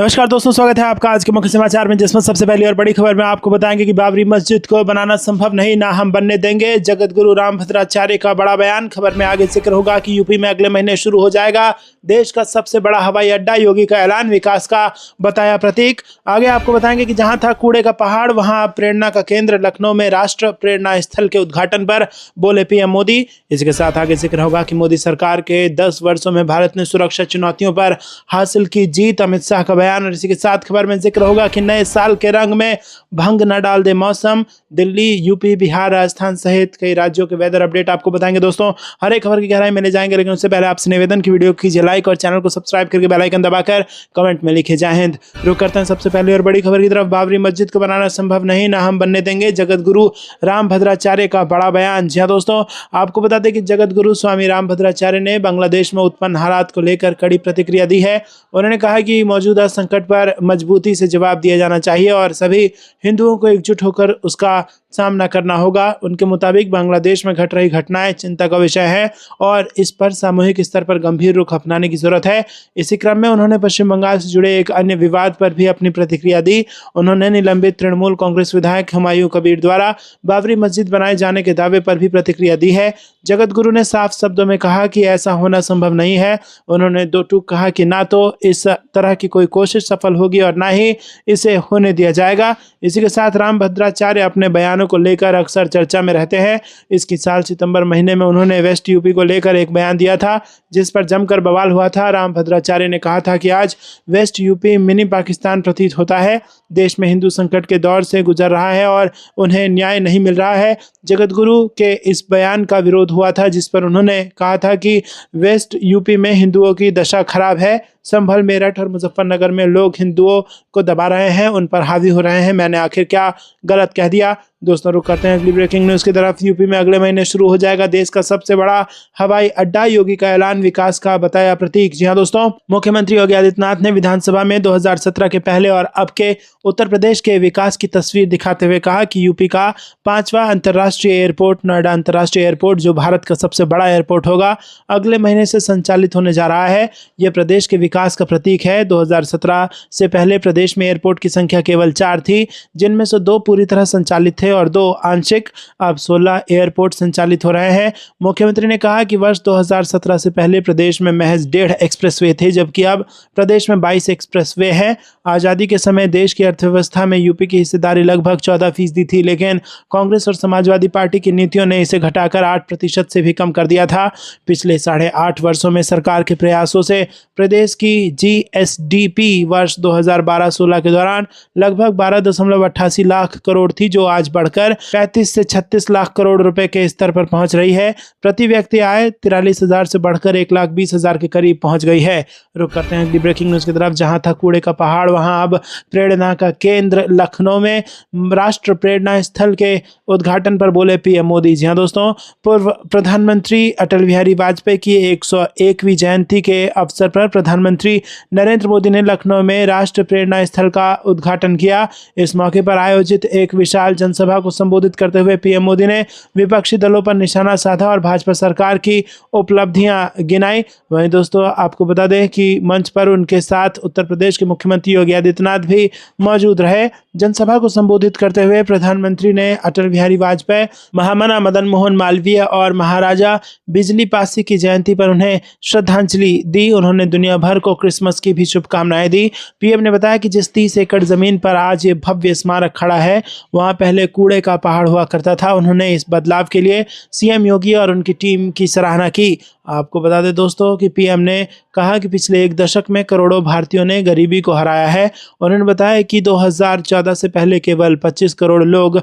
नमस्कार दोस्तों, स्वागत है आपका आज के मुख्य समाचार में, जिसमें सबसे पहली और बड़ी खबर में आपको बताएंगे कि बाबरी मस्जिद को बनाना संभव नहीं, ना हम बनने देंगे। जगत गुरु रामभद्राचार्य का बड़ा बयान। खबर में आगे जिक्र होगा कि यूपी में अगले महीने शुरू हो जाएगा देश का सबसे बड़ा हवाई अड्डा। योगी का ऐलान, विकास का बताया प्रतीक। आगे आपको बताएंगे कि जहां था कूड़े का पहाड़, वहां प्रेरणा का केंद्र। लखनऊ में राष्ट्र प्रेरणा स्थल के उद्घाटन पर बोले पीएम मोदी। इसके साथ आगे जिक्र होगा कि मोदी सरकार के 10 वर्षों में भारत ने सुरक्षा चुनौतियों पर हासिल की जीत। अमित शाह का बयान। और इसी के साथ खबर में जिक्र होगा कि नए साल के रंग में भंग न डाल दे मौसम। दिल्ली, यूपी, बिहार, राजस्थान सहित कई राज्यों के वेदर अपडेट आपको बताएंगे। दोस्तों, हर एक खबर की गहराई में ले जाएंगे, लेकिन उससे पहले आपसे निवेदन की वीडियो कीजिए लाइक और चैनल को सब्सक्राइब करके बेल आइकन दबाकर कमेंट में लिखे जय हिंद। रुक करते हैं सबसे पहले और बड़ी खबर की तरफ। बाबरी मस्जिद को बनाना संभव नहीं, ना हम बनने देंगे। जगत गुरु रामभद्राचार्य का बड़ा बयान। जी हाँ दोस्तों, आपको बता दें कि जगत गुरु स्वामी रामभद्राचार्य ने बांग्लादेश में उत्पन्न हालात को लेकर कड़ी प्रतिक्रिया दी है। उन्होंने कहा कि मौजूदा संकट पर मजबूती से जवाब दिया जाना चाहिए और सभी हिंदुओं को एकजुट होकर उसका सामना करना होगा। उनके मुताबिक बांग्लादेश में घट रही घटनाएं चिंता का विषय है और इस पर सामूहिक स्तर पर गंभीर रुख अपनाने की जरूरत है। इसी क्रम में उन्होंने पश्चिम बंगाल से जुड़े एक अन्य विवाद पर भी अपनी प्रतिक्रिया दी। उन्होंने निलंबित तृणमूल कांग्रेस विधायक हुमायूं कबीर द्वारा बाबरी मस्जिद बनाए जाने के दावे पर भी प्रतिक्रिया दी है। जगत गुरु ने साफ शब्दों में कहा कि ऐसा होना संभव नहीं है। उन्होंने दो टूक कहा कि ना तो इस तरह की कोई कोशिश सफल होगी और ना ही इसे होने दिया जाएगा। इसी के साथ रामभद्राचार्य अपने बयानों को लेकर अक्सर चर्चा में रहते हैं। इसकी साल सितंबर महीने में उन्होंने वेस्ट यूपी को लेकर एक बयान दिया था, जिस पर जमकर बवाल हुआ था। रामभद्राचार्य ने कहा था कि आज वेस्ट यूपी मिनी पाकिस्तान प्रतीत होता है। देश में हिंदू संकट के दौर से गुजर रहा है और उन्हें न्याय नहीं मिल रहा है। जगत गुरु के इस बयान का विरोध हुआ था, जिस पर उन्होंने कहा था कि वेस्ट यूपी में हिंदुओं की दशा खराब है। संभल, मेरठ और मुजफ्फरनगर में लोग हिंदुओं को दबा रहे हैं, उन पर हावी हो रहे हैं। मैंने आखिर क्या गलत कह दिया? दोस्तों, रुक करते हैं अगली ब्रेकिंग न्यूज की तरफ। यूपी में अगले महीने शुरू हो जाएगा देश का सबसे बड़ा हवाई अड्डा। योगी का ऐलान, विकास का बताया प्रतीक। जी हाँ दोस्तों, मुख्यमंत्री योगी आदित्यनाथ ने विधानसभा में 2017 के पहले और अब के उत्तर प्रदेश के विकास की तस्वीर दिखाते हुए कहा कि यूपी का 5वां अंतर्राष्ट्रीय एयरपोर्ट, नोएडा अंतर्राष्ट्रीय एयरपोर्ट, जो भारत का सबसे बड़ा एयरपोर्ट होगा, अगले महीने से संचालित होने जा रहा है। यह प्रदेश के विकास का प्रतीक है। 2017 से पहले प्रदेश में एयरपोर्ट की संख्या केवल 4 थी, जिनमें से 2 पूरी तरह संचालित थे और 2 आंशिक। अब 16 एयरपोर्ट संचालित हो रहे हैं। मुख्यमंत्री ने कहा कि वर्ष 2017 से पहले प्रदेश में महज 1.5 एक्सप्रेसवे थे, जबकि अब प्रदेश में 22 एक्सप्रेसवे हैं। आज़ादी के समय देश की अर्थव्यवस्था में यूपी की हिस्सेदारी लगभग 14% थी, लेकिन कांग्रेस और समाजवादी पार्टी की नीतियों ने इसे घटाकर 8% से भी कम कर दिया था। पिछले 8.5 वर्षों में सरकार के प्रयासों से प्रदेश की जीएसडीपी वर्ष 2012-16 के दौरान लगभग 12.88 लाख करोड़ थी, जो आज बढ़कर 35 से 36 लाख करोड़ रुपए के स्तर पर पहुंच रही है। प्रति व्यक्ति आय 43,000 से बढ़कर 1,20,000 के करीब पहुंच गई है। रुक करते हैं अगली ब्रेकिंग न्यूज की तरफ। जहां था कूड़े का पहाड़, वहां अब प्रेरणा का केंद्र। लखनऊ में राष्ट्र प्रेरणा स्थल के उद्घाटन पर बोले पीएम मोदी। जी हाँ दोस्तों, पूर्व प्रधानमंत्री अटल बिहारी वाजपेयी की 101वीं जयंती के अवसर पर प्रधानमंत्री नरेंद्र मोदी ने लखनऊ में राष्ट्र प्रेरणा स्थल का उद्घाटन किया। इस मौके पर आयोजित एक विशाल जनसभा को संबोधित करते हुए पीएम मोदी ने विपक्षी दलों पर निशाना साधा और भाजपा सरकार की उपलब्धियां गिनाई। वहीं दोस्तों, आपको बता दें कि मंच पर उनके साथ उत्तर प्रदेश के मुख्यमंत्री योगी आदित्यनाथ भी मौजूद रहे। जनसभा को संबोधित करते हुए प्रधानमंत्री ने अटल बिहारी वाजपेयी, महामना मदन मोहन मालवीय और महाराजा बिजली पासी की जयंती पर उन्हें श्रद्धांजलि दी। उन्होंने दुनिया भर को क्रिसमस की भी शुभकामनाएं दी। पीएम ने बताया कि जिस 30 एकड़ जमीन पर आज ये भव्य स्मारक खड़ा है, वहां पहले कूड़े का पहाड़ हुआ करता था। उन्होंने इस बदलाव के लिए सीएम योगी और उनकी टीम की सराहना की। आपको बता दें दोस्तों कि पीएम ने कहा कि पिछले 1 दशक में करोड़ों भारतीयों ने गरीबी को हराया है। उन्होंने बताया कि 2014 से पहले केवल 25 करोड़ लोग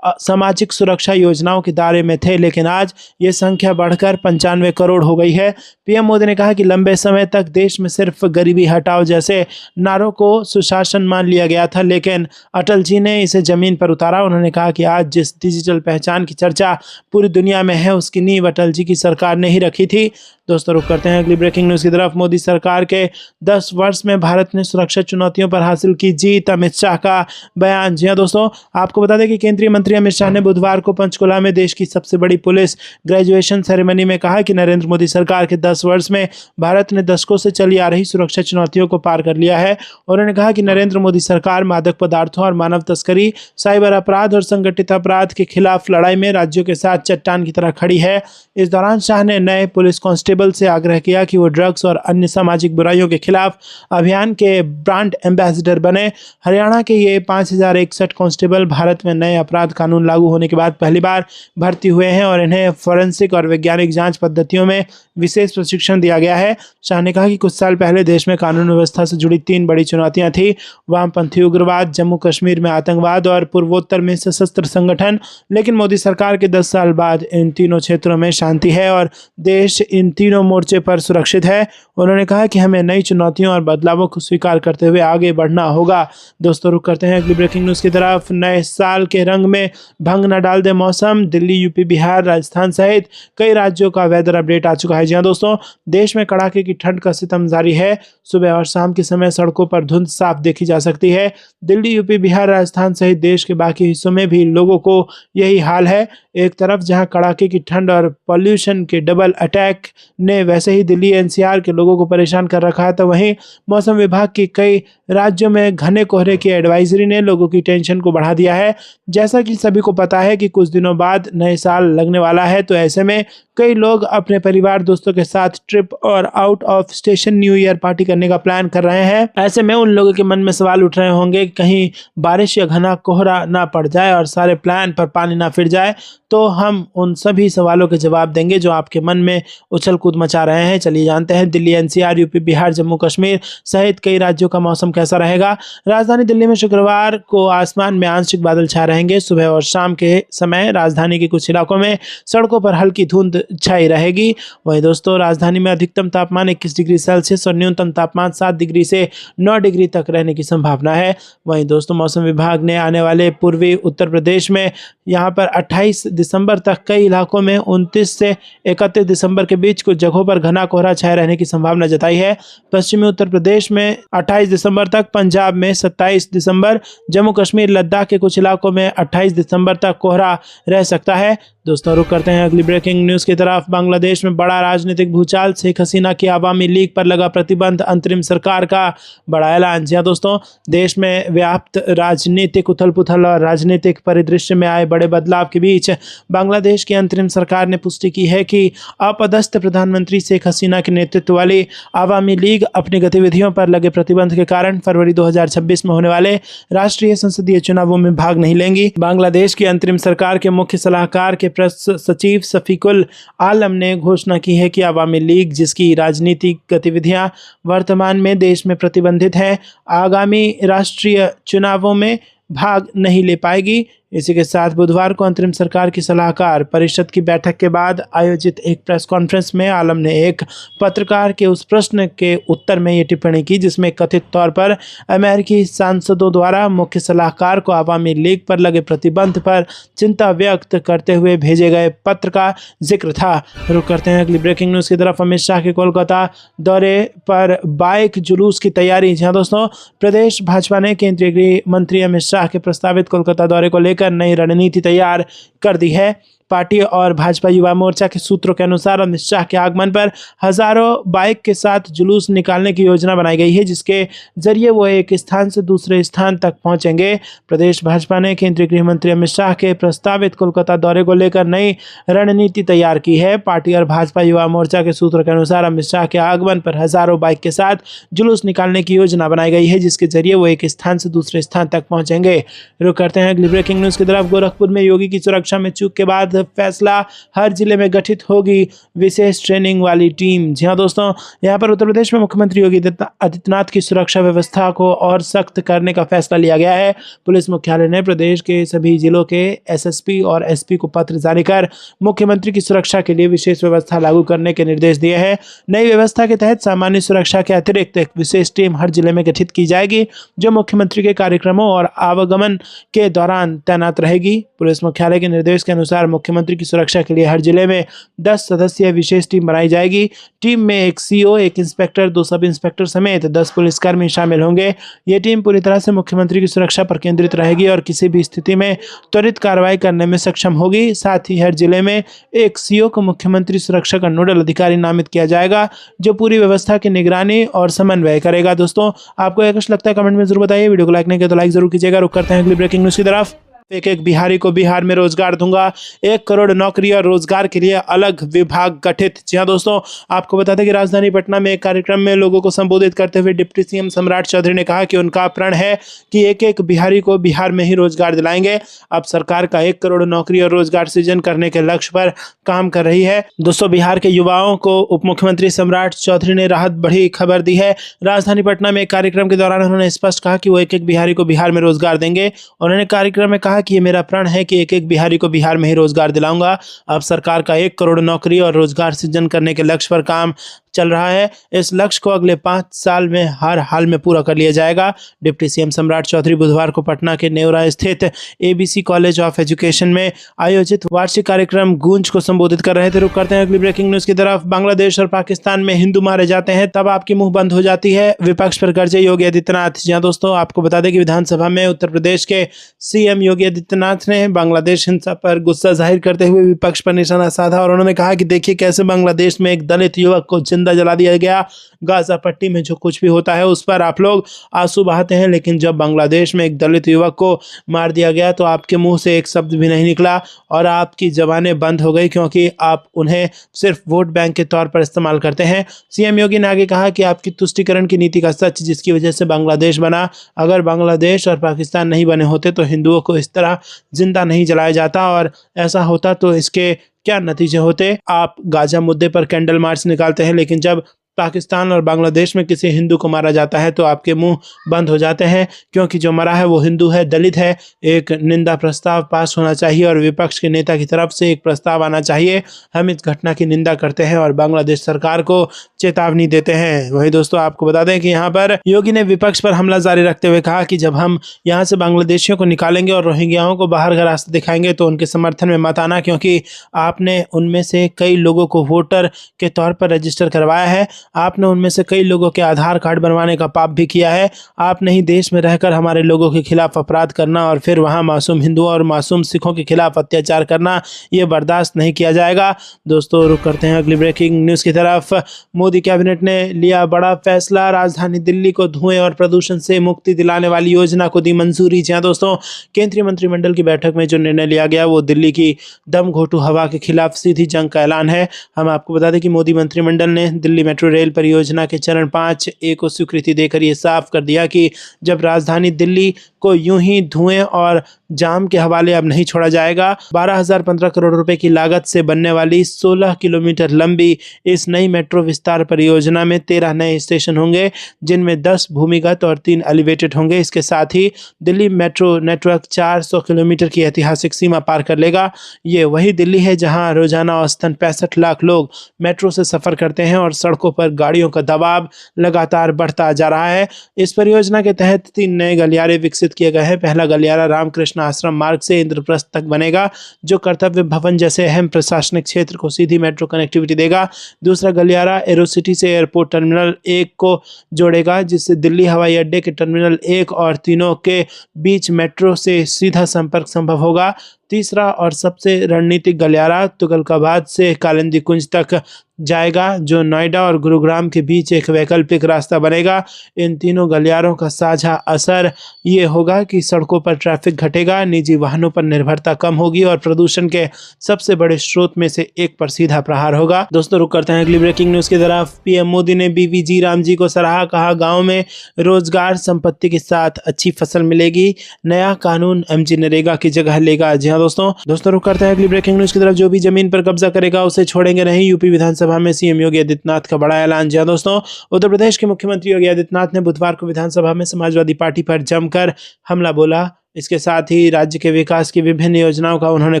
सामाजिक सुरक्षा योजनाओं के दायरे में थे, लेकिन आज ये संख्या बढ़कर 95 करोड़ हो गई है। पीएम मोदी ने कहा कि लंबे समय तक देश में सिर्फ गरीबी हटाओ जैसे नारों को सुशासन मान लिया गया था, लेकिन अटल जी ने इसे जमीन पर उतारा। उन्होंने कहा कि आज जिस डिजिटल पहचान की चर्चा पूरी दुनिया में है, उसकी नींव अटल जी की सरकार ने ही रखी थी। दोस्तों रुक करते हैं अगली ब्रेकिंग न्यूज की तरफ। मोदी सरकार के 10 वर्ष में भारत ने सुरक्षा चुनौतियों पर हासिल की जीत, अमित शाह का बयान। जी हाँ दोस्तों, आपको बता दें कि केंद्रीय मंत्री अमित शाह ने बुधवार को पंचकुला में देश की सबसे बड़ी पुलिस ग्रेजुएशन सेरेमनी में कहा कि नरेंद्र मोदी सरकार के 10 वर्ष में भारत ने दशकों से चली आ रही सुरक्षा चुनौतियों को पार कर लिया है। उन्होंने कहा कि नरेंद्र मोदी सरकार मादक पदार्थों और मानव तस्करी, साइबर अपराध और संगठित अपराध के खिलाफ लड़ाई में राज्यों के साथ चट्टान की तरह खड़ी है। इस दौरान शाह ने नए पुलिस कांस्टेबल से आग्रह किया कि वो ड्रग्स और अन्य सामाजिक बुराइयों के खिलाफ अभियान के ब्रांड एम्बेसडर बने। हरियाणा के ये 5061 कांस्टेबल भारत में नए अपराध कानून लागू होने के बाद पहली बार भर्ती हुए हैं और इन्हें फोरेंसिक और वैज्ञानिक जांच पद्धतियों में विशेष प्रशिक्षण दिया गया है। शाह ने कहा कि कुछ साल पहले देश में कानून व्यवस्था से जुड़ी 3 बड़ी चुनौतियां थी: वामपंथी उग्रवाद, जम्मू कश्मीर में आतंकवाद और पूर्वोत्तर में सशस्त्र संगठन। लेकिन मोदी सरकार के 10 साल बाद इन तीनों क्षेत्रों में शांति है और देश इन तीनों मोर्चे पर सुरक्षित है। उन्होंने कहा कि हमें नई चुनौतियों और बदलावों को स्वीकार करते हुए आगे बढ़ना होगा। दोस्तों रुक करते हैं अगली ब्रेकिंग न्यूज की तरफ। नए साल के रंग में भंग न डाल दे मौसम, दिल्ली, यूपी, बिहार, राजस्थान सहित कई राज्यों का वेदर अपडेट आ चुका है। जी हाँ दोस्तों, देश में कड़ाके की ठंड का सितम जारी है। सुबह और शाम के समय सड़कों पर धुंध साफ देखी जा सकती है। दिल्ली, यूपी, बिहार, राजस्थान सहित देश के बाकी हिस्सों में भी लोगों को यही हाल है। एक तरफ जहां कड़ाके की ठंड और पॉल्यूशन के डबल अटैक ने वैसे ही दिल्ली एनसीआर के लोगों को परेशान कर रखा है, तो वहीं मौसम विभाग की कई राज्यों में घने कोहरे की एडवाइजरी ने लोगों की टेंशन को बढ़ा दिया है। जैसा कि सभी को पता है कि कुछ दिनों बाद नए साल लगने वाला है, तो ऐसे में कई लोग अपने परिवार दोस्तों के साथ ट्रिप और out of station new year party करने का प्लान कर रहे हैं। ऐसे में उन लोगों के मन में सवाल उठ रहे होंगे कि कहीं बारिश या घना कोहरा ना पड़ जाए और सारे प्लान पर पानी ना फिर जाए। तो हम उन सभी सवालों के जवाब देंगे जो आपके मन में उछल कूद मचा रहे हैं। चलिए जानते हैं दिल्ली एनसीआर, यूपी, बिहार, जम्मू कश्मीर सहित कई राज्यों का मौसम कैसा रहेगा। राजधानी दिल्ली में शुक्रवार को आसमान में आंशिक बादल छाए रहेंगे। सुबह और शाम के समय राजधानी के कुछ इलाकों में सड़कों पर हल्की धुंध छाई रहेगी। वहीं दोस्तों, राजधानी में अधिकतम तापमान 21 डिग्री सेल्सियस और न्यूनतम तापमान 7 डिग्री से 9 डिग्री तक रहने की संभावना है। वहीं दोस्तों, मौसम विभाग ने आने वाले पूर्वी उत्तर प्रदेश में यहाँ पर 28 दिसंबर तक कई इलाकों में 29 से 31 दिसंबर के बीच कुछ जगहों पर घना कोहरा छाए रहने की संभावना जताई है। पश्चिमी उत्तर प्रदेश में 28 दिसंबर तक, पंजाब में 27 दिसंबर, जम्मू कश्मीर, लद्दाख के कुछ इलाकों में 28 दिसंबर तक कोहरा रह सकता है। दोस्तों रुक करते हैं अगली ब्रेकिंग न्यूज की तरफ। बांग्लादेश में बड़ा राजनीतिक भूचाल, शेख हसीना की आवामी लीग पर लगा प्रतिबंध, अंतरिम सरकार का बड़ा ऐलान। जी हाँ दोस्तों, देश में व्याप्त राजनीतिक उथल पुथल और राजनीतिक परिदृश्य में आए बड़े बदलाव के बीच बांग्लादेश की अंतरिम सरकार ने पुष्टि की है कि अपदस्थ प्रधानमंत्री शेख हसीना के नेतृत्व वाली आवामी लीग अपनी गतिविधियों पर लगे प्रतिबंध के कारण फरवरी 2026 में होने वाले राष्ट्रीय संसदीय चुनावों में भाग नहीं लेंगी। बांग्लादेश की अंतरिम सरकार के मुख्य सलाहकार के प्रेस सचिव शफीकुल आलम ने घोषणा की है कि आवामी लीग, जिसकी राजनीतिक गतिविधियां वर्तमान में देश में प्रतिबंधित हैं, आगामी राष्ट्रीय चुनावों में भाग नहीं ले पाएगी। इसी के साथ बुधवार को अंतरिम सरकार की सलाहकार परिषद की बैठक के बाद आयोजित एक प्रेस कॉन्फ्रेंस में आलम ने एक पत्रकार के उस प्रश्न के उत्तर में ये टिप्पणी की जिसमें कथित तौर पर अमेरिकी सांसदों द्वारा मुख्य सलाहकार को आवामी लीग पर लगे प्रतिबंध पर चिंता व्यक्त करते हुए भेजे गए पत्र का जिक्र था। रुक करते हैं अगली ब्रेकिंग न्यूज़ की तरफ। अमित शाह के कोलकाता दौरे पर बाइक जुलूस की तैयारी। जहाँ दोस्तों, प्रदेश भाजपा ने केंद्रीय गृह मंत्री अमित शाह के प्रस्तावित कोलकाता दौरे को लेकर नई रणनीति तैयार कर दी है। पार्टी और भाजपा युवा मोर्चा के सूत्रों के अनुसार अमित शाह के आगमन पर हजारों बाइक के साथ जुलूस निकालने की योजना बनाई गई है, जिसके जरिए वो एक स्थान से दूसरे स्थान तक पहुंचेंगे। प्रदेश भाजपा ने केंद्रीय गृह मंत्री अमित शाह के प्रस्तावित कोलकाता दौरे को लेकर नई रणनीति तैयार की है। पार्टी और भाजपा युवा मोर्चा के सूत्रों के अनुसार अमित शाह के आगमन पर हजारों बाइक के साथ जुलूस निकालने की योजना बनाई गई है, जिसके जरिए वो एक स्थान से दूसरे स्थान तक पहुंचेंगे। रुक करते हैं अगली ब्रेकिंग न्यूज की तरफ। गोरखपुर में योगी की सुरक्षा में चूक के बाद फैसला, हर जिले में गठित होगी विशेष ट्रेनिंग वाली टीम। जी हां दोस्तों, यहां पर उत्तर प्रदेश में मुख्यमंत्री योगी आदित्यनाथ की सुरक्षा व्यवस्था को और सख्त करने का फैसला लिया गया है। पुलिस मुख्यालय ने प्रदेश के सभी जिलों के एसएसपी और एसपी को पत्र जारी कर मुख्यमंत्री की सुरक्षा के लिए विशेष व्यवस्था लागू करने के निर्देश दिए हैं। नई व्यवस्था के तहत सामान्य सुरक्षा के अतिरिक्त एक विशेष टीम हर जिले में गठित की जाएगी, जो मुख्यमंत्री के कार्यक्रमों और आवागमन के दौरान तैनात रहेगी। पुलिस मुख्यालय के निर्देश के अनुसार मुख्य मुख्यमंत्री की सुरक्षा के लिए हर जिले में 10 सदस्यीय विशेष टीम बनाई जाएगी। टीम में एक सीओ, एक इंस्पेक्टर, 2 सब इंस्पेक्टर समेत 10 पुलिसकर्मी शामिल होंगे। ये टीम पूरी तरह से मुख्यमंत्री की सुरक्षा पर केंद्रित रहेगी और किसी भी स्थिति में त्वरित कार्रवाई करने में सक्षम होगी। साथ ही हर जिले में एक सीओ को मुख्यमंत्री सुरक्षा का नोडल अधिकारी नामित किया जाएगा, जो पूरी व्यवस्था की निगरानी और समन्वय करेगा। दोस्तों, आपको यह कुछ लगता है कमेंट में जरूर बताइए। वीडियो को लाइक नहीं किया तो लाइक जरूर कीजिएगा। रुक करते हैं अगली ब्रेकिंग न्यूज की तरफ। एक एक बिहारी को बिहार में रोजगार दूंगा, 1 करोड़ नौकरी और रोजगार के लिए अलग विभाग गठित। जी हाँ दोस्तों, आपको बता दें कि राजधानी पटना में एक कार्यक्रम में लोगों को संबोधित करते हुए डिप्टी सीएम सम्राट चौधरी ने कहा कि उनका प्रण है कि एक एक बिहारी को बिहार में ही रोजगार दिलाएंगे। अब सरकार का 1 करोड़ नौकरी और रोजगार सृजन करने के लक्ष्य पर काम कर रही है। दोस्तों, बिहार के युवाओं को उप मुख्यमंत्री सम्राट चौधरी ने राहत बड़ी खबर दी है। राजधानी पटना में एक कार्यक्रम के दौरान उन्होंने स्पष्ट कहा कि वो एक एक बिहारी को बिहार में रोजगार देंगे। उन्होंने कार्यक्रम में कहा कि ये मेरा प्रण है कि एक एक बिहारी को बिहार में ही रोजगार दिलाऊंगा। अब सरकार का 1 करोड़ नौकरी और रोजगार सृजन करने के लक्ष्य पर काम चल रहा है। इस लक्ष्य को अगले 5 साल में हर हाल में पूरा कर लिया जाएगा। डिप्टी सीएम सम्राट चौधरी बुधवार को पटना के नेवरा स्थित एबीसी कॉलेज ऑफ एजुकेशन में आयोजित वार्षिक कार्यक्रम गूंज को संबोधित कर रहे थे। रुक करते हैं अगली ब्रेकिंग न्यूज की तरफ। बांग्लादेश और पाकिस्तान में हिंदू मारे जाते हैं तब आपकी मुंह बंद हो जाती है, विपक्ष पर गरजे योगी आदित्यनाथ। जी हां दोस्तों, आपको बता दें कि विधानसभा में उत्तर प्रदेश के सीएम योगी आदित्यनाथ ने बांग्लादेश हिंसा पर गुस्सा जाहिर करते हुए विपक्ष पर निशाना साधा और उन्होंने कहा कि देखिए कैसे बांग्लादेश में एक दलित युवक को जिंदा जला दिया गया। गाजा पट्टी में जो कुछ भी होता है उस पर आप लोग आंसू बहाते हैं, लेकिन जब बांग्लादेश में एक दलित युवक को मार दिया गया तो आपके मुंह से एक शब्द भी नहीं निकला और आपकी जबानें बंद हो गई, क्योंकि आप उन्हें सिर्फ वोट बैंक के तौर पर इस्तेमाल करते हैं। सीएम योगी ने आगे कहा कि आपकी तुष्टीकरण की नीति का सच, जिसकी वजह से बांग्लादेश बना, अगर बांग्लादेश और पाकिस्तान नहीं बने होते तो हिंदुओं को इस तरह जिंदा नहीं जलाया जाता, और ऐसा होता तो इसके क्या नतीजे होते। आप गाजा मुद्दे पर कैंडल मार्च निकालते हैं, लेकिन जब पाकिस्तान और बांग्लादेश में किसी हिंदू को मारा जाता है तो आपके मुंह बंद हो जाते हैं, क्योंकि जो मरा है वो हिंदू है, दलित है। एक निंदा प्रस्ताव पास होना चाहिए और विपक्ष के नेता की तरफ से एक प्रस्ताव आना चाहिए। हम इस घटना की निंदा करते हैं और बांग्लादेश सरकार को चेतावनी देते हैं। वही दोस्तों, आपको बता दें कि यहाँ पर योगी ने विपक्ष पर हमला जारी रखते हुए कहा कि जब हम यहाँ से बांग्लादेशियों को निकालेंगे और रोहिंग्याओं को बाहर का रास्ता दिखाएंगे तो उनके समर्थन में मत आना, क्योंकि आपने उनमें से कई लोगों को वोटर के तौर पर रजिस्टर करवाया है। आपने उनमें से कई लोगों के आधार कार्ड बनवाने का पाप भी किया है। आप नहीं देश में रहकर हमारे लोगों के खिलाफ अपराध करना और फिर वहां मासूम हिंदुओं और मासूम सिखों के खिलाफ अत्याचार करना, ये बर्दाश्त नहीं किया जाएगा। दोस्तों, रुक करते हैं अगली ब्रेकिंग न्यूज़ की तरफ। मोदी कैबिनेट ने लिया बड़ा फैसला, राजधानी दिल्ली को धुएं और प्रदूषण से मुक्ति दिलाने वाली योजना को दी मंजूरी। जी हां दोस्तों, केंद्रीय मंत्रिमंडल की बैठक में जो निर्णय लिया गया वो दिल्ली की दम घोटू हवा के खिलाफ सीधी जंग का ऐलान है। हम आपको बता दें कि मोदी मंत्रिमंडल ने दिल्ली मेट्रो रेल परियोजना के चरण 5A को स्वीकृति देकर यह साफ कर दिया कि जब राजधानी दिल्ली को यूं ही धुएं और जाम के हवाले अब नहीं छोड़ा जाएगा। 12,015 करोड़ रुपए की लागत से बनने वाली 16 किलोमीटर लंबी इस नई मेट्रो विस्तार परियोजना में 13 नए स्टेशन होंगे, जिनमें 10 भूमिगत और 3 एलिवेटेड होंगे। इसके साथ ही दिल्ली मेट्रो नेटवर्क 400 किलोमीटर की ऐतिहासिक सीमा पार कर लेगा। ये वही दिल्ली है जहां रोजाना औसतन 65 लाख लोग मेट्रो से सफर करते हैं और सड़कों पर गाड़ियों का दबाव लगातार बढ़ता जा रहा है। इस परियोजना के तहत 3 नए गलियारे विकसित किए गए हैं। पहला गलियारा रामकृष्ण आश्रम मार्ग से इंद्रप्रस्थ तक बनेगा, जो कर्तव्य भवन जैसे अहम प्रशासनिक क्षेत्र को सीधी मेट्रो कनेक्टिविटी देगा। दूसरा गलियारा एरोसिटी से एयरपोर्ट टर्मिनल 1 को जोड़ेगा, जिससे दिल्ली हवाई अड्डे के टर्मिनल 1 और 3 के बीच मेट्रो से सीधा संपर्क संभव होगा। तीसरा और सबसे रणनीतिक गलियारा तुगलकाबाद से कालिंदी कुंज तक जाएगा, जो नोएडा और गुरुग्राम के बीच एक वैकल्पिक रास्ता बनेगा। इन तीनों गलियारों का साझा असर ये होगा कि सड़कों पर ट्रैफिक घटेगा, निजी वाहनों पर निर्भरता कम होगी और प्रदूषण के सबसे बड़े स्रोत में से एक पर सीधा प्रहार होगा। दोस्तों, रुक करते हैं अगली ब्रेकिंग न्यूज़ की तरफ। पीएम मोदी ने बीवीजी रामजी को सराहा, कहा गाँव में रोजगार संपत्ति के साथ अच्छी फसल मिलेगी, नया कानून एमजी नरेगा की जगह लेगा। जी हाँ दोस्तों, रुक करते हैं अगली ब्रेकिंग न्यूज़ की तरफ। जो भी जमीन पर कब्जा करेगा उसे छोड़ेंगे नहीं, यूपी विधानसभा में सीएम योगी आदित्यनाथ का बड़ा ऐलान। जी दोस्तों, उत्तर प्रदेश के मुख्यमंत्री योगी आदित्यनाथ ने बुधवार को विधानसभा में समाजवादी पार्टी पर जमकर हमला बोला। इसके साथ ही राज्य के विकास की विभिन्न योजनाओं का उन्होंने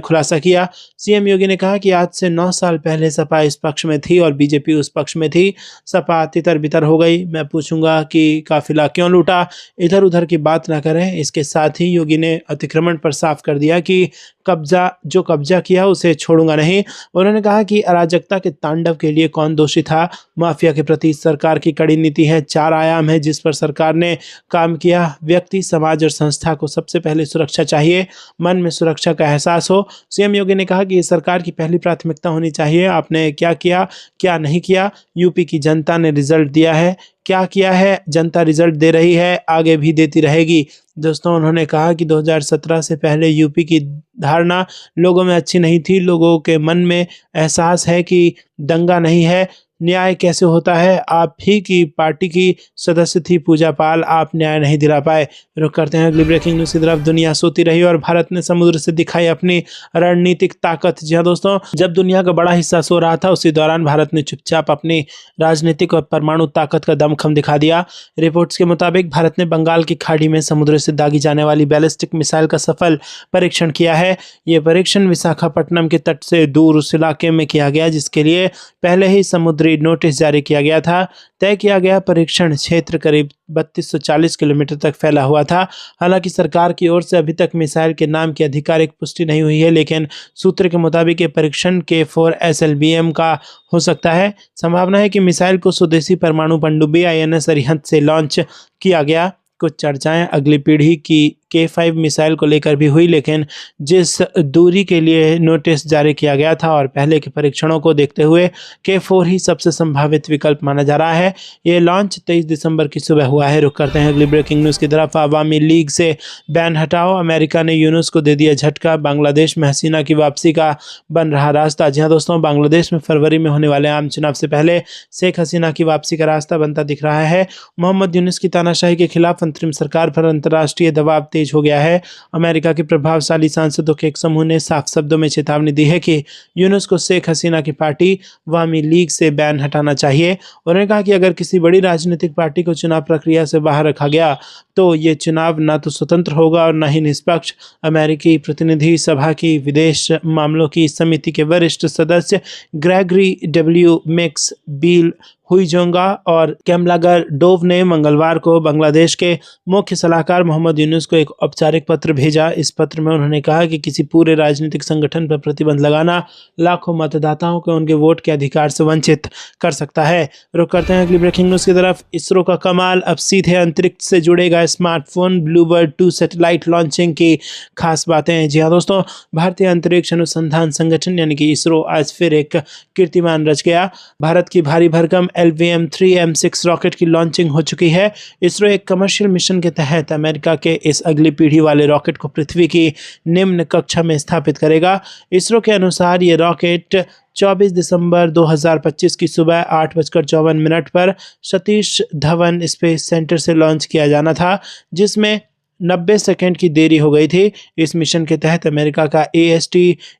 खुलासा किया। सीएम योगी ने कहा कि आज से 9 साल पहले सपा इस पक्ष में थी और बीजेपी उस पक्ष में थी। सपा तितर बितर हो गई। मैं पूछूंगा कि काफिला क्यों लूटा। इधर उधर की बात ना करें। इसके साथ ही योगी ने अतिक्रमण पर साफ कर दिया कि कब्जा किया उसे छोड़ूंगा नहीं। उन्होंने कहा कि अराजकता के तांडव के लिए कौन दोषी था। माफिया के प्रति सरकार की कड़ी नीति है। 4 आयाम है जिस पर सरकार ने काम किया। व्यक्ति, समाज और संस्था को सबसे पहले सुरक्षा चाहिए। मन में सुरक्षा का एहसास हो। सीएम योगी ने कहा कि ये सरकार की पहली प्राथमिकता होनी चाहिए। आपने क्या किया, क्या नहीं किया। यूपी की जनता ने रिजल्ट दिया है। क्या किया है, जनता रिजल्ट दे रही है, आगे भी देती रहेगी। दोस्तों, उन्होंने कहा कि 2017 से पहले यूपी की धारणा लोगों में अच्छी नहीं थी। लोगों के मन में एहसास है कि दंगा नहीं है, न्याय कैसे होता है। आप ही की पार्टी की सदस्य थी पूजा पाल, आप न्याय नहीं दिला पाए। रुक करते हैं अगली ब्रेकिंग न्यूज की तरफ। दुनिया सोती रही और भारत ने समुद्र से दिखाई अपनी रणनीतिक ताकत। जी हाँ दोस्तों, जब दुनिया का बड़ा हिस्सा सो रहा था उसी दौरान भारत ने चुपचाप अपनी राजनीतिक और परमाणु ताकत का दमखम दिखा दिया। रिपोर्ट्स के मुताबिक भारत ने बंगाल की खाड़ी में समुद्र से दागी जाने वाली बैलिस्टिक मिसाइल का सफल परीक्षण किया है। ये परीक्षण विशाखापट्टनम के तट से दूर उस इलाके में किया गया जिसके लिए पहले ही समुद्री नोटिस जारी किया गया था। तय किया गया परीक्षण क्षेत्र करीब 3240 किलोमीटर तक फैला हुआ था। हालांकि सरकार की ओर से अभी तक मिसाइल के नाम की आधिकारिक पुष्टि नहीं हुई है, लेकिन सूत्र के मुताबिक ये परीक्षण K4 SLBM का हो सकता है। संभावना है कि मिसाइल को स्वदेशी परमाणु पनडुब्बी INS अरिहंत से लॉन्च किया गया। कुछ चर्चाएं अगली पीढ़ी की K5 मिसाइल को लेकर भी हुई, लेकिन जिस दूरी के लिए नोटिस जारी किया गया था और पहले के परीक्षणों को देखते हुए K4 ही सबसे संभावित विकल्प माना जा रहा है। ये लॉन्च 23 दिसंबर की सुबह हुआ है। रुक करते हैं अगली ब्रेकिंग न्यूज़ की तरफ। अवामी लीग से बैन हटाओ, अमेरिका ने यूनुस को दे दिया झटका। बांग्लादेश में हसीना की वापसी का बन रहा रास्ता। जी हाँ दोस्तों, बांग्लादेश में फरवरी में होने वाले आम चुनाव से पहले शेख हसीना की वापसी का रास्ता बनता दिख रहा है। मोहम्मद यूनुस की तानाशाही के खिलाफ अंतरिम सरकार पर अंतर्राष्ट्रीय दबाव तेज हो गया है। अमेरिका के प्रभावशाली सांसदों के एक समूह ने साफ शब्दों में चेतावनी दी है कि यूनुस को शेख हसीना की पार्टी अवामी लीग से बैन हटाना चाहिए। उन्होंने कहा कि अगर किसी बड़ी राजनीतिक पार्टी को चुनाव प्रक्रिया से बाहर रखा गया तो ये चुनाव न तो स्वतंत्र होगा और न ही निष्पक्ष। अमेरिकी प्रतिनिधि सभा की विदेश मामलों की समिति के वरिष्ठ सदस्य ग्रेगरी W. मैक्स बील हुईजोंगा और कैमलागर डोव ने मंगलवार को बांग्लादेश के मुख्य सलाहकार मोहम्मद यूनुस को एक औपचारिक पत्र भेजा। इस पत्र में उन्होंने कहा कि किसी पूरे राजनीतिक संगठन पर प्रतिबंध लगाना लाखों मतदाताओं को उनके वोट के अधिकार से वंचित कर सकता है। रुक करते हैं अगली ब्रेकिंग न्यूज़ की तरफ। इसरो का कमाल, अब सीधे अंतरिक्ष से जुड़ेगा स्मार्टफोन। ब्लूबर्ड 2 सैटेलाइट लॉन्चिंग की खास बातें। जी हाँ दोस्तों, भारतीय अंतरिक्ष अनुसंधान संगठन यानी कि इसरो आज फिर एक कीर्तिमान रच गया। भारत की भारी भरकम LVM-3 रॉकेट की लॉन्चिंग हो चुकी है। इसरो एक कमर्शियल मिशन के तहत अमेरिका के इस अगली पीढ़ी वाले रॉकेट को पृथ्वी की निम्न कक्षा में स्थापित करेगा। इसरो के अनुसार ये रॉकेट 24 दिसंबर 2025 की सुबह 8:54 पर सतीश धवन स्पेस सेंटर से लॉन्च किया जाना था, जिसमें 90 सेकंड की देरी हो गई थी। इस मिशन के तहत अमेरिका का AST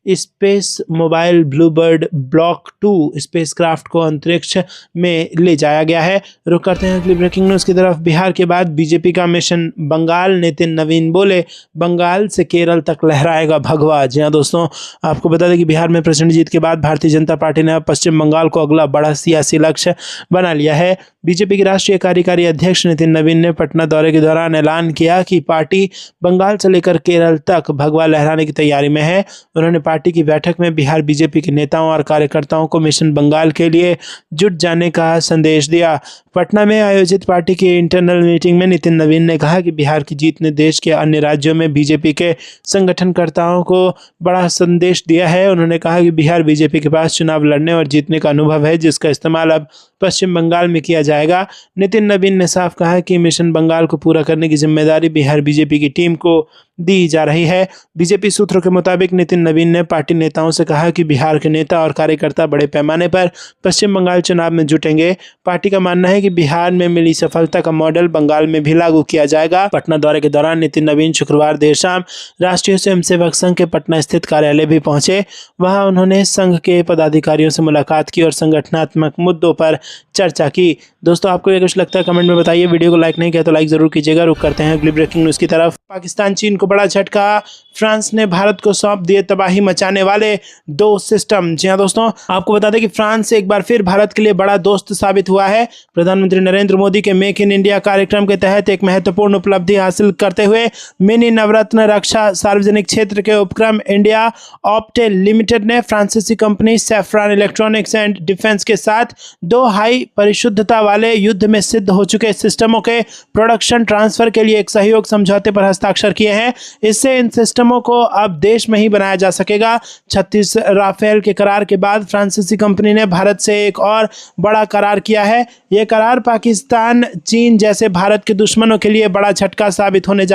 space mobile Bluebird block 2 spacecraft को अंतरिक्ष में ले जाया गया है। रुक करते हैं अगली ब्रेकिंग न्यूज़ की तरफ। बिहार के बाद बीजेपी का मिशन बंगाल, नितिन नवीन बोले बंगाल से केरल तक लहराएगा भगवा। जी हाँ दोस्तों, आपको बता दें कि बिहार में प्रचंड जीत के बाद भारतीय जनता पार्टी ने अब पश्चिम बंगाल को अगला बड़ा सियासी लक्ष्य बना लिया है। बीजेपी के राष्ट्रीय कार्यकारी अध्यक्ष नितिन नवीन ने पटना दौरे के दौरान ऐलान किया कि पार्टी बंगाल से लेकर केरल तक भगवा लहराने की तैयारी में है। उन्होंने पार्टी की बैठक में बिहार बीजेपी के नेताओं और कार्यकर्ताओं को मिशन बंगाल के लिए जुट जाने का संदेश दिया। पटना में आयोजित पार्टी की इंटरनल मीटिंग में नितिन नवीन ने कहा कि बिहार की जीत ने देश के अन्य राज्यों में बीजेपी के संगठनकर्ताओं को बड़ा संदेश दिया है। उन्होंने कहा कि बिहार बीजेपी के पास चुनाव लड़ने और जीतने का अनुभव है, जिसका इस्तेमाल अब पश्चिम बंगाल में किया जाएगा। नितिन नवीन ने साफ कहा कि मिशन बंगाल को पूरा करने की जिम्मेदारी बिहार बीजेपी की टीम को दी जा रही है। बीजेपी सूत्रों के मुताबिक नितिन नवीन ने पार्टी नेताओं से कहा कि बिहार के नेता और कार्यकर्ता बड़े पैमाने पर पश्चिम बंगाल चुनाव में जुटेंगे। पार्टी का मानना है कि बिहार में मिली सफलता का मॉडल बंगाल में भी लागू किया जाएगा। पटना दौरे के दौरान नितिन नवीन शुक्रवार देर शाम राष्ट्रीय स्वयंसेवक संघ के पटना स्थित कार्यालय भी पहुंचे। वहां उन्होंने संघ के पदाधिकारियों से मुलाकात की और संगठनात्मक मुद्दों पर चर्चा की। दोस्तों, आपको ये कुछ लगता है कमेंट में बताइए। वीडियो को लाइक नहीं किया तो लाइक जरूर कीजिएगा। रुक करते हैं अगली ब्रेकिंग न्यूज़ की तरफ। पाकिस्तान चीन को को बड़ा झटका, फ्रांस ने भारत को सौंप दिए तबाही मचाने वाले 2 सिस्टम। जी हां दोस्तों, आपको बता दें कि फ्रांस एक बार फिर भारत के लिए बड़ा दोस्त साबित हुआ है। प्रधानमंत्री नरेंद्र मोदी के मेक इन इंडिया कार्यक्रम के तहत एक महत्वपूर्ण उपलब्धि हासिल करते हुए मिनी नवरत्न रक्षा सार्वजनिक क्षेत्र के उपक्रम इंडिया ऑप्टेल लिमिटेड ने फ्रांसीसी company saffron electronics and defence के साथ 2 हाई परिशुद्धता वाले युद्ध में सिद्ध हो चुके सिस्टमों के प्रोडक्शन ट्रांसफर के लिए एक सहयोग समझौते पर हस्ताक्षर किए हैं। इससे इन सिस्टमों को अब देश में ही बनाया जा सकेगा। 36 राफेल के करार के बाद फ्रांसीसी कंपनी ने भारत से एक और बड़ा करार किया है। यह करार पाकिस्तान, चीन जैसे भारत के दुश्मनों के लिए बड़ा झटका साबित होने जा रहा है।